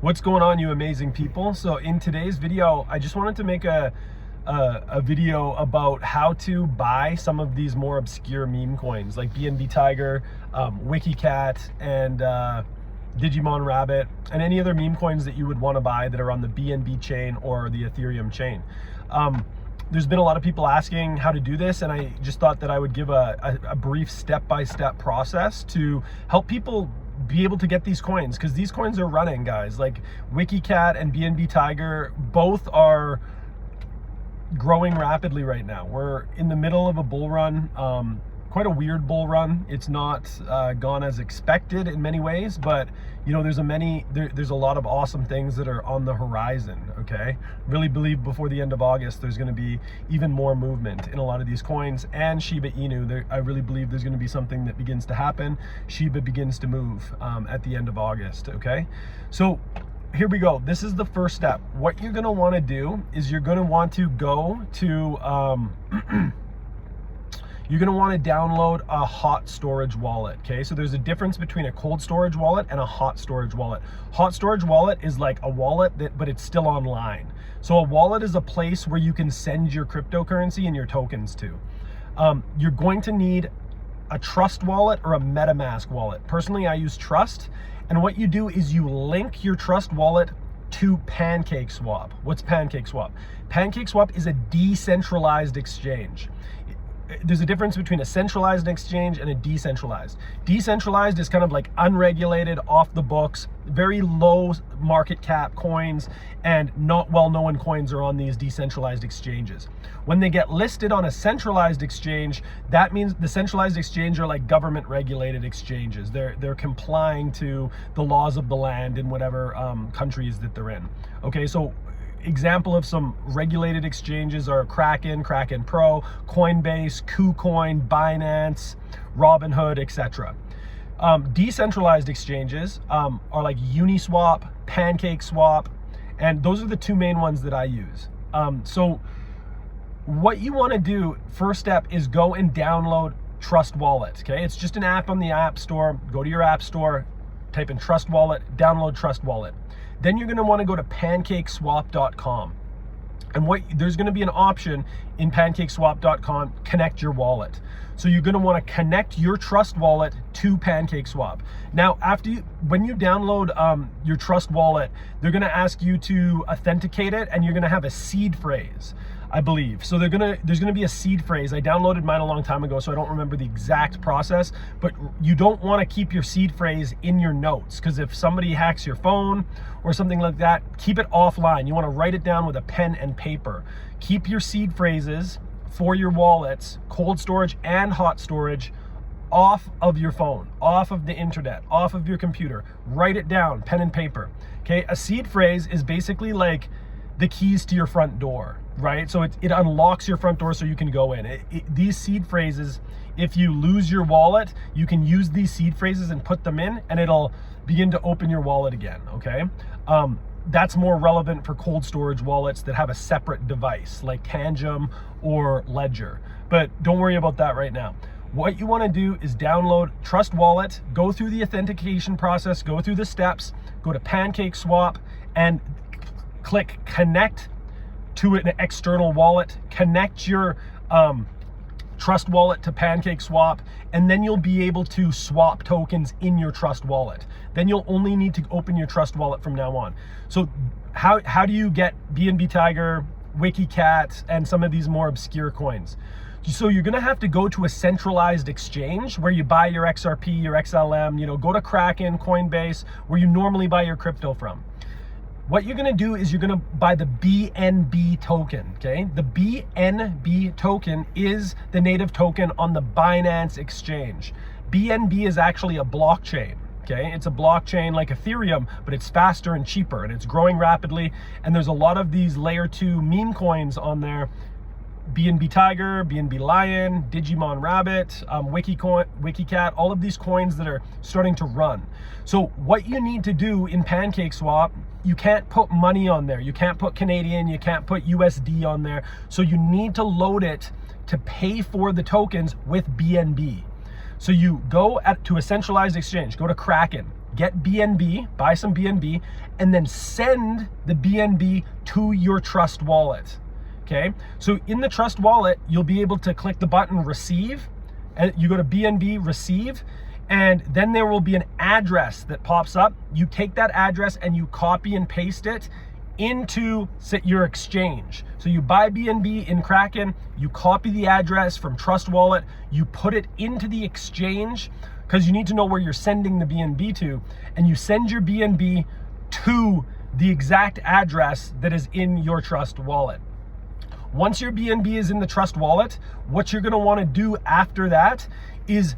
What's going on, you amazing people? So in today's video, I just wanted to make a video about how to buy some of these more obscure meme coins like BNBTiger, WikiCat, and Digimon Rabbit, and any other meme coins that you would want to buy that are on the BNB chain or the Ethereum chain. There's been a lot of people asking how to do this, and I just thought that I would give a brief step-by-step process to help people be able to get these coins, because these coins are running, guys. Like WikiCat and BNBTiger both are growing rapidly right now. We're in the middle of a bull run, quite a weird bull run. It's not gone as expected in many ways, but you know, there's a lot of awesome things that are on the horizon. Okay, really believe before the end of August there's going to be even more movement in a lot of these coins. And Shiba Inu, I really believe there's going to be something that begins to happen. Shiba begins to move at the end of August. Okay, so here we go. This is the first step. What you're going to want to do is you're going to want to go to you're going to want to download a hot storage wallet. Okay, so there's a difference between a cold storage wallet and a hot storage wallet. Hot storage wallet is like a wallet but it's still online. So a wallet is a place where you can send your cryptocurrency and your tokens to. You're going to need a Trust wallet or a MetaMask wallet. Personally, I use Trust, and what you do is you link your Trust wallet to PancakeSwap. What's PancakeSwap? PancakeSwap is a decentralized exchange. There's a difference between a centralized exchange and a decentralized. Decentralized is kind of like unregulated, off the books, very low market cap coins, and not well-known coins are on these decentralized exchanges. When they get listed on a centralized exchange, that means the centralized exchange are like government regulated exchanges. They're complying to the laws of the land in whatever countries that they're in. Okay, so example of some regulated exchanges are Kraken, Kraken Pro, Coinbase, KuCoin, Binance, Robinhood, etc. Decentralized exchanges are like Uniswap, PancakeSwap, and those are the two main ones that I use. So what you want to do, first step, is go and download Trust Wallet. Okay, it's just an app on the App Store. Go to your App Store, type in Trust Wallet, download Trust Wallet. Then you're going to want to go to pancakeswap.com, and there's going to be an option in pancakeswap.com, connect your wallet. So you're going to want to connect your Trust wallet to PancakeSwap. Now, when you download your Trust wallet, they're going to ask you to authenticate it, and you're going to have a seed phrase, I believe. So there's gonna be a seed phrase. I downloaded mine a long time ago, so I don't remember the exact process, but you don't want to keep your seed phrase in your notes, because if somebody hacks your phone or something like that, keep it offline. You want to write it down with a pen and paper. Keep your seed phrases for your wallets, cold storage and hot storage, off of your phone, off of the internet, off of your computer. Write it down, pen and paper. Okay, a seed phrase is basically like the keys to your front door, right? So it unlocks your front door so you can go in. These seed phrases, if you lose your wallet, you can use these seed phrases and put them in, and it'll begin to open your wallet again. Okay, that's more relevant for cold storage wallets that have a separate device like Tangem or Ledger, but don't worry about that right now. What you want to do is download Trust Wallet, go through the authentication process, go through the steps, go to PancakeSwap and click connect to an external wallet, connect your Trust wallet to PancakeSwap, and then you'll be able to swap tokens in your Trust wallet. Then you'll only need to open your Trust wallet from now on. So how do you get BNBTiger, WikiCat, and some of these more obscure coins? So you're gonna have to go to a centralized exchange where you buy your XRP, your XLM, you know, go to Kraken, Coinbase, where you normally buy your crypto from. What you're going to do is you're going to buy the BNB token, okay? The BNB token is the native token on the Binance exchange. BNB is actually a blockchain, okay? It's a blockchain like Ethereum, but it's faster and cheaper, and it's growing rapidly, and there's a lot of these layer 2 meme coins on there. BNBTiger, BNB Lion, Digimon Rabbit, WikiCat, all of these coins that are starting to run. So what you need to do in PancakeSwap, you can't put money on there. You can't put Canadian, you can't put USD on there. So you need to load it to pay for the tokens with BNB. So you go to a centralized exchange, go to Kraken, get BNB, buy some BNB, and then send the BNB to your Trust wallet. Okay, so in the Trust wallet, you'll be able to click the button receive, and you go to BNB receive, and then there will be an address that pops up. You take that address and you copy and paste it into your exchange. So you buy BNB in Kraken, you copy the address from Trust wallet, you put it into the exchange, because you need to know where you're sending the BNB to, and you send your BNB to the exact address that is in your Trust wallet. Once your BNB is in the Trust wallet, what you're gonna wanna do after that is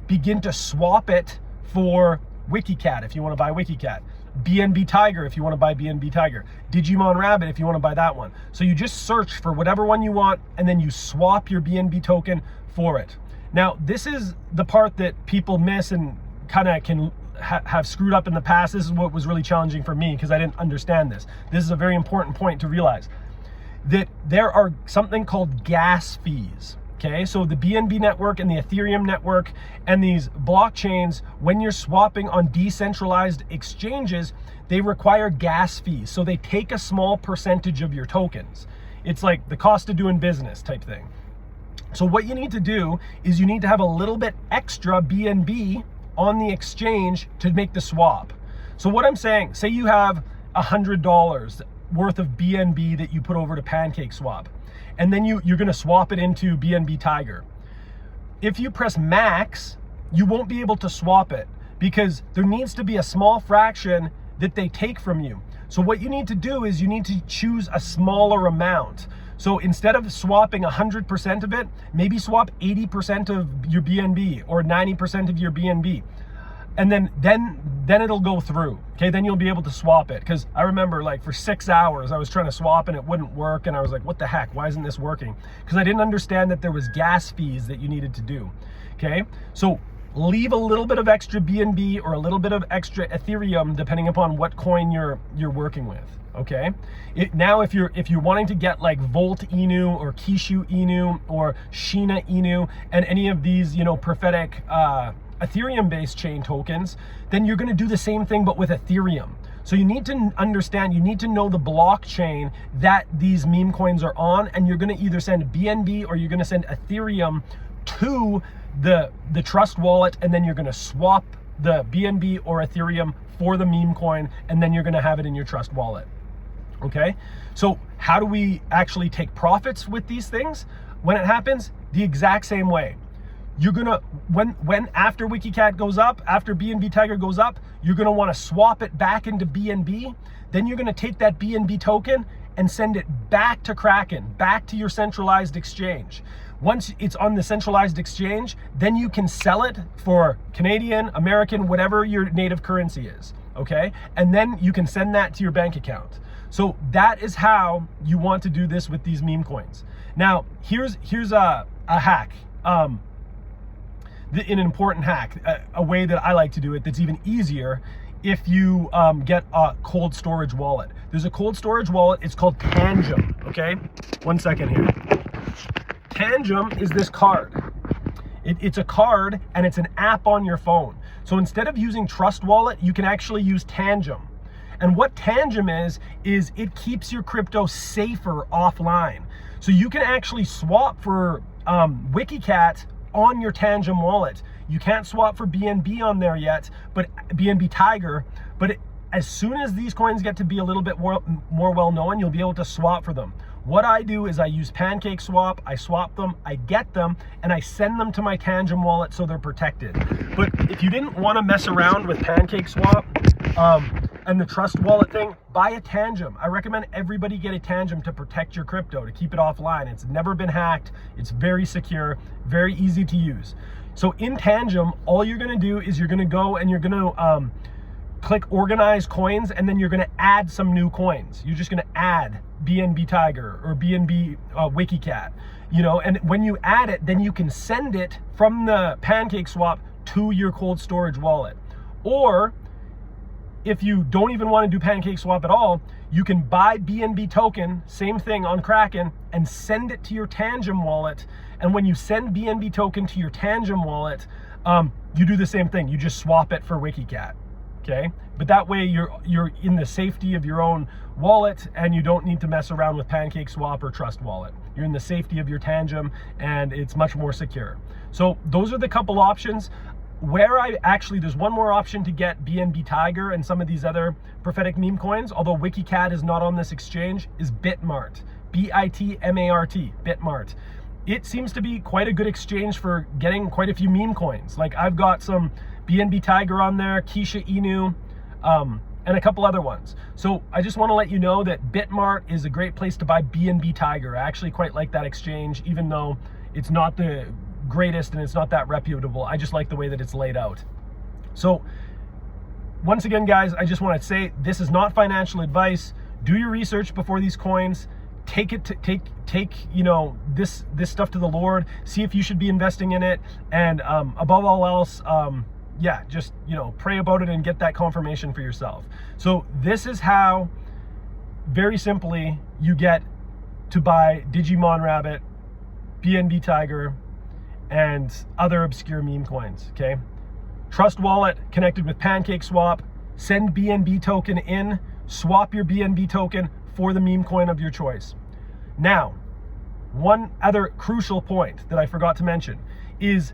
begin to swap it for WikiCat if you wanna buy WikiCat, BNBTiger if you wanna buy BNBTiger, Digimon Rabbit if you wanna buy that one. So you just search for whatever one you want, and then you swap your BNB token for it. Now, this is the part that people miss and kind of can have screwed up in the past. This is what was really challenging for me because I didn't understand this. This is a very important point to realize, that there are something called gas fees. Okay, so the BNB network and the Ethereum network and these blockchains, when you're swapping on decentralized exchanges, they require gas fees. So they take a small percentage of your tokens. It's like the cost of doing business type thing. So what you need to do is you need to have a little bit extra BNB on the exchange to make the swap. So what I'm saying, say you have $100 worth of BNB that you put over to PancakeSwap, and then you're gonna swap it into BNBTiger. If you press max, you won't be able to swap it because there needs to be a small fraction that they take from you. So what you need to do is you need to choose a smaller amount. So instead of swapping 100% of it, maybe swap 80% of your BNB or 90% of your BNB. And then it'll go through. Okay, then you'll be able to swap it. Because I remember like for 6 hours, I was trying to swap and it wouldn't work. And I was like, what the heck? Why isn't this working? Because I didn't understand that there was gas fees that you needed to do. Okay, so leave a little bit of extra BNB or a little bit of extra Ethereum, depending upon what coin you're working with. Okay, now if you're wanting to get like Volt Inu or Kishu Inu or Shina Inu and any of these, Prophetic Ethereum based chain tokens, then you're going to do the same thing but with Ethereum. So you need to understand, you need to know the blockchain that these meme coins are on, and you're going to either send BNB or you're going to send Ethereum to the Trust wallet, and then you're going to swap the BNB or Ethereum for the meme coin, and then you're going to have it in your Trust wallet. Okay, so how do we actually take profits with these things? When it happens, the exact same way. You're gonna, when after WikiCat goes up, after BNBTiger goes up, you're gonna wanna swap it back into BNB. Then you're gonna take that BNB token and send it back to Kraken, back to your centralized exchange. Once it's on the centralized exchange, then you can sell it for Canadian, American, whatever your native currency is, okay? And then you can send that to your bank account. So that is how you want to do this with these meme coins. Now, here's a hack, an important hack, a way that I like to do it that's even easier if you get a cold storage wallet. There's a cold storage wallet, it's called Tangem, okay? 1 second here. Tangem is this card. It's a card and it's an app on your phone. So instead of using Trust Wallet, you can actually use Tangem. And what Tangem is it keeps your crypto safer offline. So you can actually swap for WikiCat on your Tangem wallet. You can't swap for BNB on there yet, but BNBTiger, but as soon as these coins get to be a little bit more well known, you'll be able to swap for them. What I do is I use PancakeSwap, I swap them, I get them, and I send them to my Tangem wallet so they're protected. But if you didn't want to mess around with PancakeSwap and the Trust wallet thing, buy a Tangem. I recommend everybody get a Tangem to protect your crypto, to keep it offline. It's never been hacked, it's very secure, very easy to use. So in Tangem, all you're gonna do is you're gonna go and you're gonna click organize coins, and then you're gonna add some new coins. You're just gonna add BNBTiger or BNB WikiCat, and when you add it, then you can send it from the PancakeSwap to your cold storage wallet. Or if you don't even want to do PancakeSwap at all, you can buy BNB token, same thing on Kraken, and send it to your Tangem wallet. And when you send BNB token to your Tangem wallet, you do the same thing. You just swap it for WikiCat. okay? But that way you're in the safety of your own wallet, and you don't need to mess around with PancakeSwap or Trust Wallet. You're in the safety of your Tangem, and it's much more secure. So those are the couple options. Where there's one more option to get BNBTiger and some of these other prophetic meme coins, although WikiCat is not on this exchange, is Bitmart. B-I-T-M-A-R-T, Bitmart. It seems to be quite a good exchange for getting quite a few meme coins. Like I've got some BNBTiger on there, Keisha Inu, and a couple other ones. So I just want to let you know that Bitmart is a great place to buy BNBTiger. I actually quite like that exchange, even though it's not the greatest and it's not that reputable. I just like the way that it's laid out. So once again, guys, I just want to say this is not financial advice. Do your research before these coins. Take you know, this stuff to the Lord. See if you should be investing in it, and above all else, yeah, just, you know, pray about it and get that confirmation for yourself. So this is how, very simply, you get to buy Digimon Rabbit, BNBTiger, and other obscure meme coins, okay? Trust Wallet connected with PancakeSwap. Send BNB token in, swap your BNB token for the meme coin of your choice. Now, one other crucial point that I forgot to mention is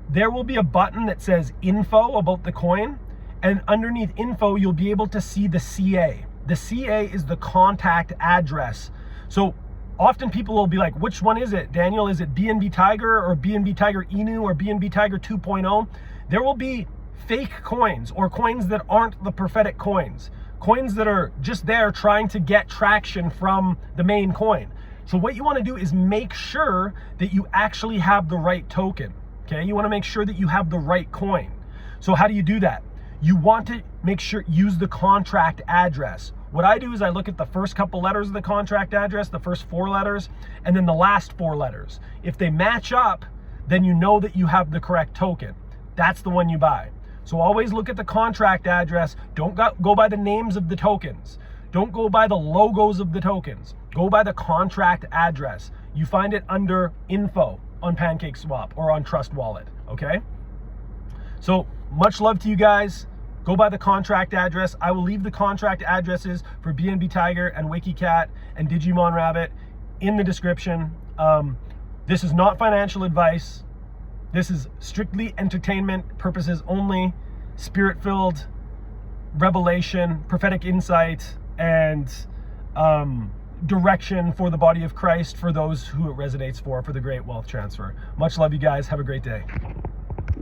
there will be a button that says info about the coin, and underneath info, you'll be able to see the CA. The CA is the contact address. So often people will be like, which one is it, Daniel? Is it BNBTiger or BNBTiger Inu or BNBTiger 2.0? There will be fake coins or coins that aren't the prophetic coins. Coins that are just there trying to get traction from the main coin. So what you want to do is make sure that you actually have the right token, okay? You want to make sure that you have the right coin. So how do you do that? You want to make sure, use the contract address. What I do is I look at the first couple letters of the contract address, the first 4 letters, and then the last 4 letters. If they match up, then you know that you have the correct token. That's the one you buy. So always look at the contract address. Don't go by the names of the tokens. Don't go by the logos of the tokens. Go by the contract address. You find it under info on PancakeSwap or on Trust Wallet, okay? So much love to you guys. Go by the contract address. I will leave the contract addresses for BNBTiger and WikiCat and Digimon Rabbit in the description. This is not financial advice. This is strictly entertainment purposes only, spirit-filled revelation, prophetic insight, and direction for the body of Christ, for those who it resonates for the great wealth transfer. Much love, you guys. Have a great day.